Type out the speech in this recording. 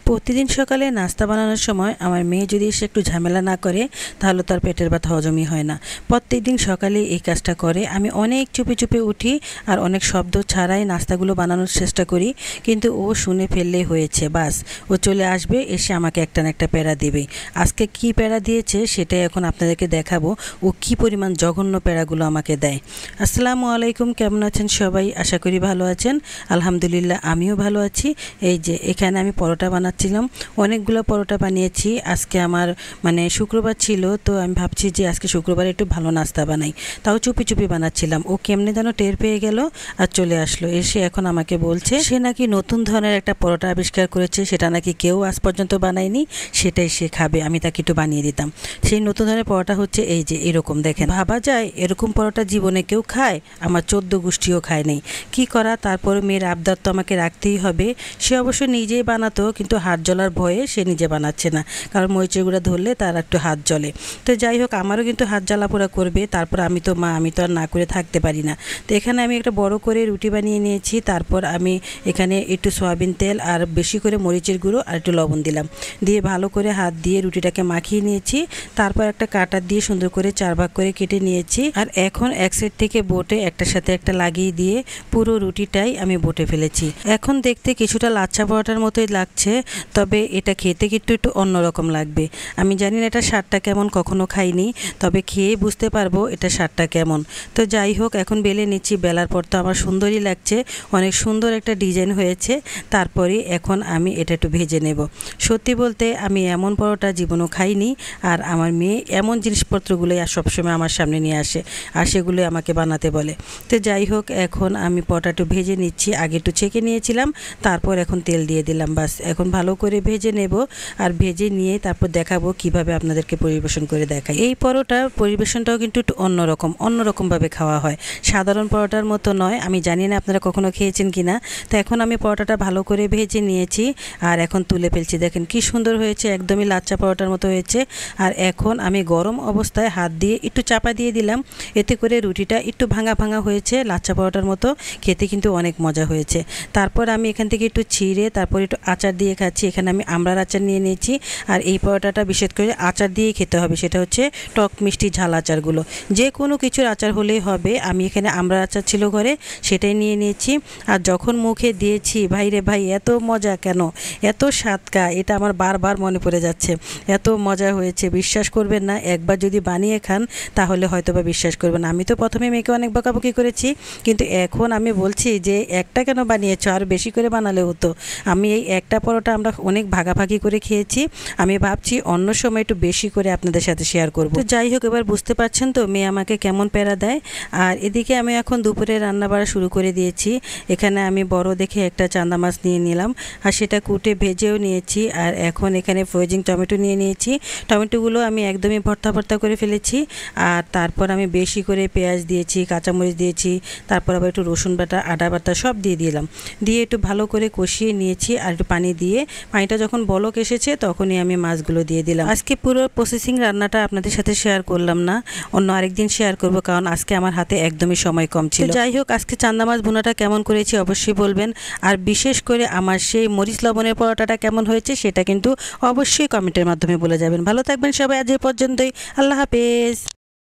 প্রতিদিন সকালে নাস্তা বানানোর সময় আমার মেয়ে যদি এসে একটু ঝামেলা না করে তাহলে তার পেটের ব্যথা হজমই হয় না। প্রত্যেকদিন সকালে এই কাজটা করে। আমি অনেক চুপে চুপে উঠি আর অনেক শব্দ ছাড়াই নাস্তাগুলো বানানোর চেষ্টা করি, কিন্তু ও শুনে ফেললেই হয়েছে, বাস ও চলে আসবে, এসে আমাকে একটা না একটা প্যারা দেবে। আজকে কি প্যারা দিয়েছে সেটাই এখন আপনাদেরকে দেখাবো, ও কি পরিমাণ জঘন্য প্যারাগুলো আমাকে দেয়। আসসালামু আলাইকুম, কেমন আছেন সবাই? আশা করি ভালো আছেন। আলহামদুলিল্লাহ আমিও ভালো আছি। এই যে এখানে আমি পরোটা বানাচ্ছিলাম, অনেকগুলো পরোটা বানিয়েছি। আজকে আমার শুক্রবার ছিল, তো আমি ভাবছি যে আজকে শুক্রবারে একটু ভালো নাস্তা বানাই, তাও চুপি চুপি বানাচ্ছিলাম। ও কেমনে যেন টের পেয়ে গেল আর চলে আসলো। এসে এখন আমাকে বলছে সে নাকি নতুন ধরনের একটা পরোটা আবিষ্কার করেছে, সেটা নাকি কেউ আজ পর্যন্ত বানায়নি, সেটাই সে খাবে। আমি তাকে একটু বানিয়ে দিতাম। সেই নতুন ধরনের পরোটা হচ্ছে এই যে এরকম, দেখেন, ভাবা যায় এরকম পরোটা জীবনে কেউ খায়? আমার 14 গোষ্ঠীও খায় নেই। কি করা, তারপর মেয়ের আবদার তো আমাকে রাখতেই হবে। সে অবশ্য নিজেই বানাতো, কিন্তু হাত জ্বলার ভয়ে সে নিজে বানাচ্ছে না, কারণ মরিচের গুঁড়া ধরলে তার একটু হাত জ্বলে। তো যাই হোক, আমারও কিন্তু হাত জ্বালাপোড়া করবে। তারপর আমি তো মা, আমি তো আর না করে থাকতে পারি না। তো এখানে আমি একটা বড় করে রুটি বানিয়ে নিয়েছি। তারপর আমি এখানে একটু সয়াবিন তেল আর বেশি করে মরিচের গুঁড়ো আর একটু লবণ দিলাম, দিয়ে ভালো করে হাত দিয়ে রুটিটাকে মাখিয়ে নিয়েছি। তারপর একটা কাঁটা দিয়ে সুন্দর করে 4 ভাগ করে কেটে নিয়েছি। আর এখন এক সাইড থেকে বোটে একটার সাথে একটা লাগিয়ে দিয়ে পুরো রুটিটাই আমি বোটে ফেলেছি। এখন দেখতে কিছুটা লাচ্ছা পরোটার মতোই লাগছে, তবে এটা খেতে কিন্তু একটু অন্যরকম লাগবে। আমি জানি না এটা স্বাদটা কেমন, কখনো খাইনি, তবে খেয়ে বুঝতে পারবো এটা স্বাদটা কেমন। তো যাই হোক, এখন বেলে নিচ্ছি। বেলার পর তো আমার সুন্দরই লাগছে, অনেক সুন্দর একটা ডিজাইন হয়েছে। তারপরে এখন আমি এটা একটু ভেজে নেব। সত্যি বলতে আমি এমন পরোটা জীবনও খাইনি, আর আমার মেয়ে এমন জিনিসপত্রগুলোই সবসময় আমার সামনে নিয়ে আসে আর সেগুলোই আমাকে বানাতে বলে। তো যাই হোক, এখন আমি পরোটা একটু ভেজে নিচ্ছি। আগে একটু ছেঁকে নিয়েছিলাম, তারপর এখন তেল দিয়ে দিলাম। বাস এখন ভালো করে ভেজে নেব, আর ভেজে নিয়ে তারপর দেখাবো কিভাবে আপনাদেরকে পরিবেশন করে দেখাই। এই পরোটার পরিবেশনটাও কিন্তু একটু অন্যরকমভাবে খাওয়া হয়, সাধারণ পরোটার মতো নয়। আমি জানি না আপনারা কখনো খেয়েছেন কিনা। তো এখন আমি পরোটাটা ভালো করে ভেজে নিয়েছি আর এখন তুলে ফেলছি। দেখেন কি সুন্দর হয়েছে, একদমই লাচ্চা পরোটার মতো হয়েছে। আর এখন আমি গরম অবস্থায় হাত দিয়ে একটু চাপা দিয়ে দিলাম, এতে করে রুটিটা একটু ভাঙা ভাঙা হয়েছে, লাচ্চা পরোটার মতো খেতে কিন্তু অনেক মজা হয়েছে। তারপর আমি এখান থেকে একটু ছিঁড়ে তারপর একটু আচার দিয়ে খাচ্ছি। এখানে আমি আমড়ার আচার নিয়ে নিয়েছি, আর এই পরোটাটা বিশেষ করে আচার দিয়েই খেতে হবে, সেটা হচ্ছে টক মিষ্টি ঝাল আচারগুলো। যে কোনো কিছুর আচার হলেই হবে। আমি এখানে আমড়ার আচার ছিল ঘরে, সেটাই নিয়ে নিয়েছি। আর যখন মুখে দিয়েছি, ভাই রে ভাই, এত মজা কেন, এত স্বাদকা, এটা আমার বারবার মনে পড়ে যাচ্ছে। এত মজা হয়েছে, বিশ্বাস করবেন না। একবার যদি বানিয়ে খান তাহলে হয়তো বা বিশ্বাস করবেন। আমি তো প্রথমে মেয়েকে অনেক বকাবকি করেছি, কিন্তু এখন আমি বলছি যে একটা কেন বানিয়েছো, আর বেশি করে বানালে হতো। আমি এই একটা পরোটা আমরা অনেক ভাগাভাগি করে খেয়েছি। আমি ভাবছি অন্য সময় একটু বেশি করে আপনাদের সাথে শেয়ার করব। তো যাই হোক, এবার বুঝতে পারছেন তো মেয়ে আমাকে কেমন প্যারা দেয়। আর এদিকে আমি এখন দুপুরে রান্না বাড়া শুরু করে দিয়েছি। এখানে আমি বড় দেখে একটা চান্দা মাছ নিয়ে নিলাম, আর সেটা কুটে ভেজেও নিয়েছি। আর এখন এখানে ফ্রোজিং টমেটো নিয়ে নিয়েছি। টমেটোগুলো আমি একদমই ভর্তা ভর্তা করে ফেলেছি। আর তারপর আমি বেশি করে পেঁয়াজ দিয়েছি, কাঁচামরিচ দিয়েছি, তারপর আবার একটু রসুন বাটা, আদা বাটা সব দিয়ে দিলাম। দিয়ে একটু ভালো করে কষিয়ে নিয়েছি, আর একটু পানি দিয়ে, পানিটা যখন বলক এসেছে তখনই আমি মাছগুলো দিয়ে দিলাম। আজকে পুরো প্রসেসিং রান্নাটা আপনাদের সাথে শেয়ার করলাম না, অন্য আরেকদিন শেয়ার করব, কারণ আজকে আমার হাতে একদমই সময় কম ছিল। যাই হোক, আজকে চান্দা মাছ ভুনাটা কেমন করেছি অবশ্যই বলবেন, আর বিশেষ করে আমার সেই মরিচ লবণের পরোটাটা কেমন হয়েছে সেটা কিন্তু অবশ্যই কমেন্টের মাধ্যমে বলে যাবেন। ভালো থাকবেন সবাই, আজ এই পর্যন্তই। আল্লাহ হাফেজ।